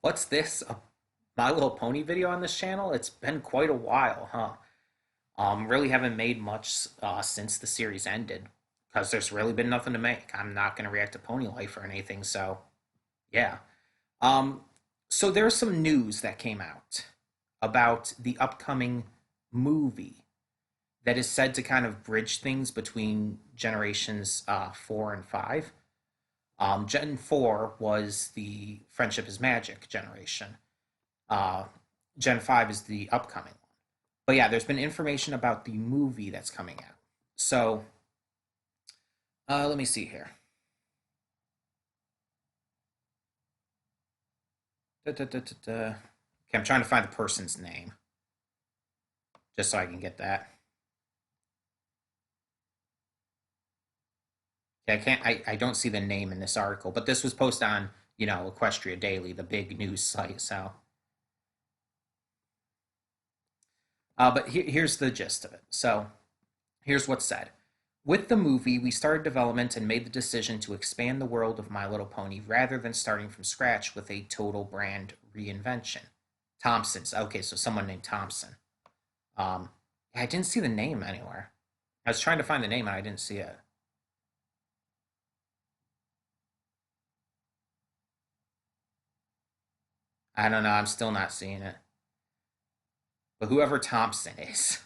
What's this? A My Little Pony video on this channel? It's been quite a while, huh? Really haven't made much since the series ended because there's really been nothing to make. I'm not going to react to Pony Life or anything, so yeah. Um, so there's some news that came out about the upcoming movie that is said to kind of bridge things between generations 4 and 5. Gen 4 was the Friendship is Magic generation. Uh, Gen 5 is the upcoming one. But yeah, there's been information about the movie that's coming out. So let me see here. Da, da, da, da, da. Okay, I'm trying to find the person's name just so I can get that. Okay, I don't see the name in this article, but this was posted on, Equestria Daily, the big news site. So, but here's the gist of it. So, here's what's said. With the movie, we started development and made the decision to expand the world of My Little Pony rather than starting from scratch with a total brand reinvention. Thompson's. Okay, so someone named Thompson. Um, I didn't see the name anywhere. I was trying to find the name and I didn't see it. I don't know. I'm still not seeing it. But whoever Thompson is.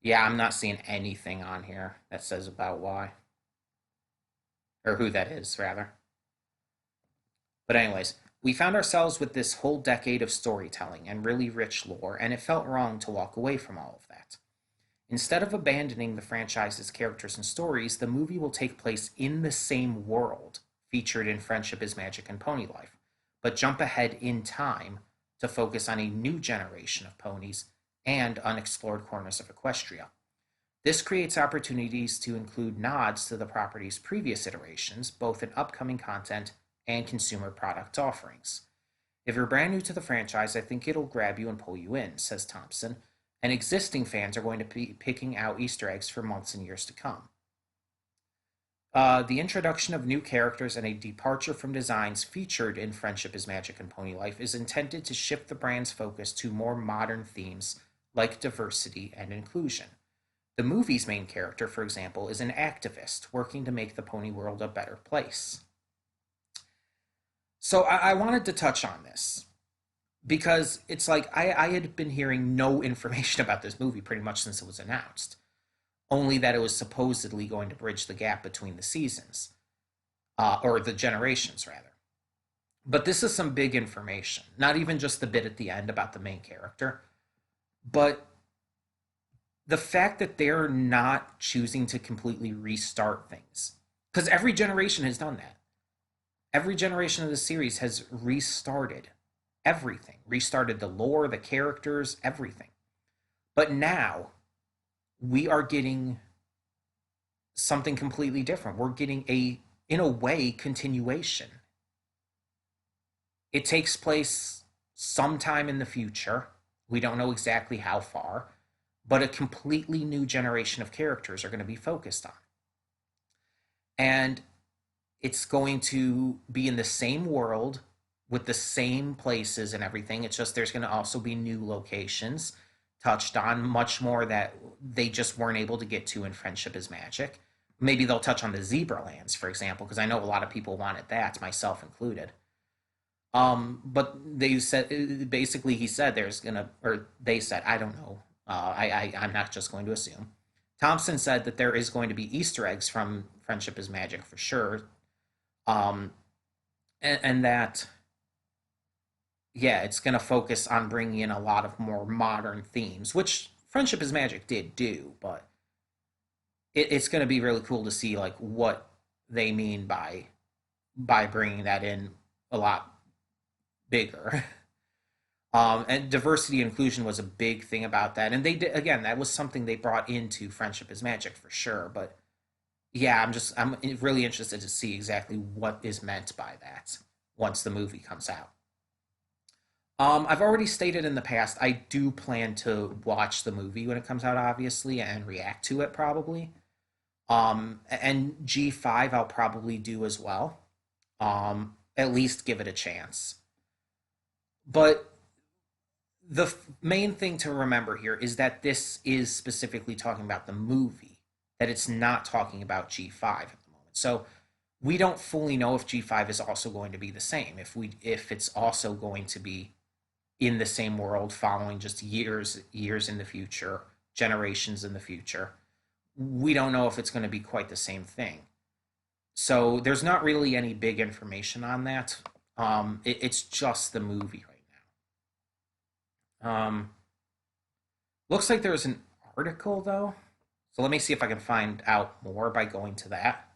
Yeah, I'm not seeing anything on here that says about why. Or who that is, rather. But, anyways, we found ourselves with this whole decade of storytelling and really rich lore, and it felt wrong to walk away from all of that. Instead of abandoning the franchise's characters and stories, the movie will take place in the same world featured in Friendship is Magic and Pony Life, but jump ahead in time to focus on a new generation of ponies and unexplored corners of Equestria. This creates opportunities to include nods to the property's previous iterations, both in upcoming content and consumer product offerings. If you're brand new to the franchise, I think it'll grab you and pull you in, says Thompson, and existing fans are going to be picking out Easter eggs for months and years to come. The introduction of new characters and a departure from designs featured in Friendship is Magic and Pony Life is intended to shift the brand's focus to more modern themes like diversity and inclusion. The movie's main character, for example, is an activist working to make the pony world a better place. So I wanted to touch on this because it's like I had been hearing no information about this movie pretty much since it was announced, only that it was supposedly going to bridge the gap between the seasons, or the generations, rather. But this is some big information, not even just the bit at the end about the main character, but the fact that they're not choosing to completely restart things. Because every generation has done that. Every generation of the series has restarted everything, restarted the lore, the characters, everything. But now we are getting something completely different. We're getting in a way, continuation. It takes place sometime in the future. We don't know exactly how far, but a completely new generation of characters are going to be focused on. And it's going to be in the same world with the same places and everything. It's just there's going to also be new locations touched on, much more that they just weren't able to get to in Friendship is Magic. Maybe they'll touch on the Zebra Lands, for example, because I know a lot of people wanted that, myself included. But they said basically he said there's gonna, or they said, I don't know. I'm not just going to assume. Thompson said that there is going to be Easter eggs from Friendship is Magic for sure, um, and that yeah, it's going to focus on bringing in a lot of more modern themes, which Friendship is Magic did do, but it's going to be really cool to see like what they mean by bringing that in a lot bigger. And diversity and inclusion was a big thing about that, and they did again. That was something they brought into Friendship is Magic for sure. But yeah, I'm really interested to see exactly what is meant by that once the movie comes out. I've already stated in the past I do plan to watch the movie when it comes out, obviously, and react to it probably. And G5 I'll probably do as well. At least give it a chance. But the main thing to remember here is that this is specifically talking about the movie, that it's not talking about G5 at the moment. So we don't fully know if G5 is also going to be the same, if it's also going to be in the same world following just years in the future, generations in the future. We don't know if it's going to be quite the same thing. So there's not really any big information on that. It's just the movie right now. Looks like there's an article though. So let me see if I can find out more by going to that.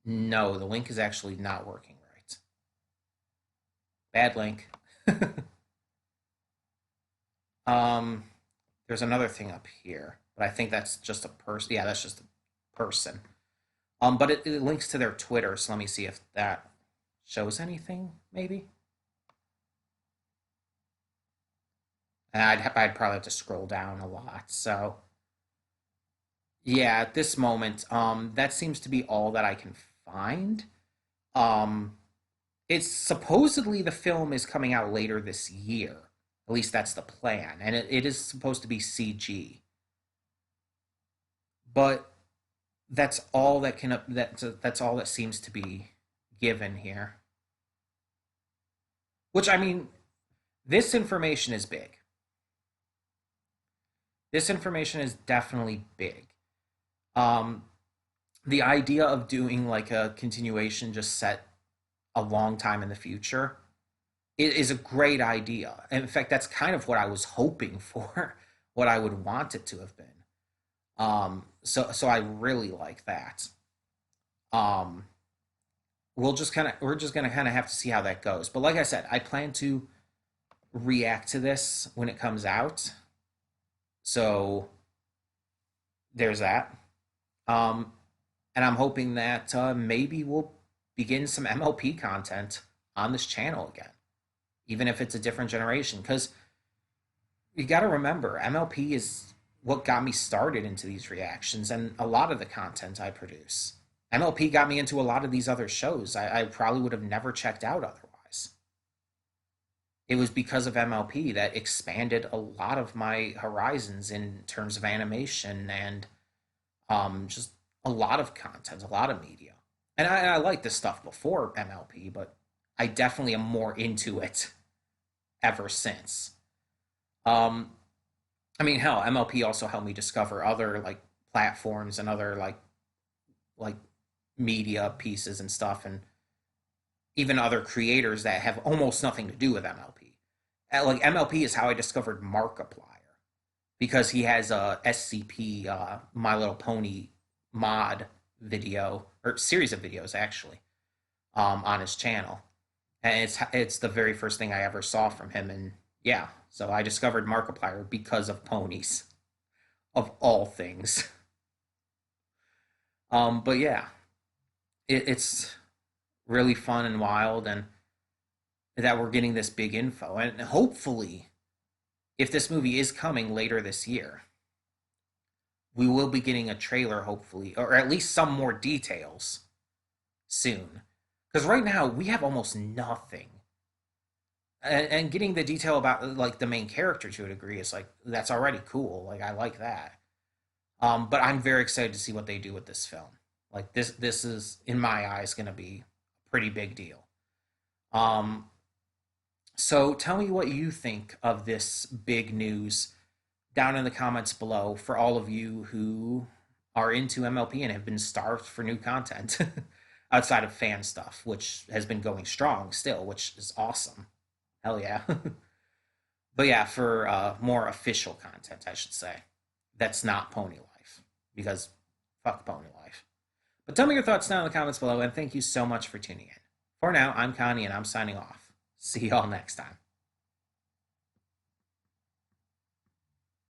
No, the link is actually not working right. Bad link. um, there's another thing up here, but I think that's just a person. Yeah, that's just a person. But it links to their Twitter, so let me see if that shows anything, maybe. And I'd probably have to scroll down a lot. So yeah, at this moment, that seems to be all that I can find. Um, it's supposedly the film is coming out later this year. At least that's the plan, and it is supposed to be CG. But that's all that seems to be given here. Which I mean, this information is big. This information is definitely big. Um, the idea of doing like a continuation just set a long time in the future, it is a great idea. And in fact, that's kind of what I was hoping for, what I would want it to have been. So I really like that. Um, we're just gonna kind of have to see how that goes. But like I said, I plan to react to this when it comes out. So there's that. Um, and I'm hoping that maybe we'll begin some MLP content on this channel again, even if it's a different generation. Because you got to remember, MLP is what got me started into these reactions and a lot of the content I produce. MLP got me into a lot of these other shows I probably would have never checked out otherwise. It was because of MLP that expanded a lot of my horizons in terms of animation and just a lot of content, a lot of media. And I liked this stuff before MLP, but I definitely am more into it ever since. Um, I mean, hell, MLP also helped me discover other like platforms and other like media pieces and stuff, and even other creators that have almost nothing to do with MLP. Like MLP is how I discovered Markiplier because he has a SCP My Little Pony mod video or series of videos actually on his channel, and it's the very first thing I ever saw from him, and yeah, so I discovered Markiplier because of ponies, of all things. But yeah, it's really fun and wild, and that we're getting this big info, and hopefully, if this movie is coming later this year, we will be getting a trailer, hopefully, or at least some more details soon. Because right now we have almost nothing, and getting the detail about like the main character to a degree is like that's already cool. Like I like that. But I'm very excited to see what they do with this film. Like this is in my eyes going to be a pretty big deal. Um, so tell me what you think of this big news down in the comments below for all of you who are into MLP and have been starved for new content outside of fan stuff, which has been going strong still, which is awesome. Hell yeah. But yeah, for more official content, I should say, that's not Pony Life, because fuck Pony Life. But tell me your thoughts down in the comments below, and thank you so much for tuning in. For now, I'm Connie, and I'm signing off. See y'all next time.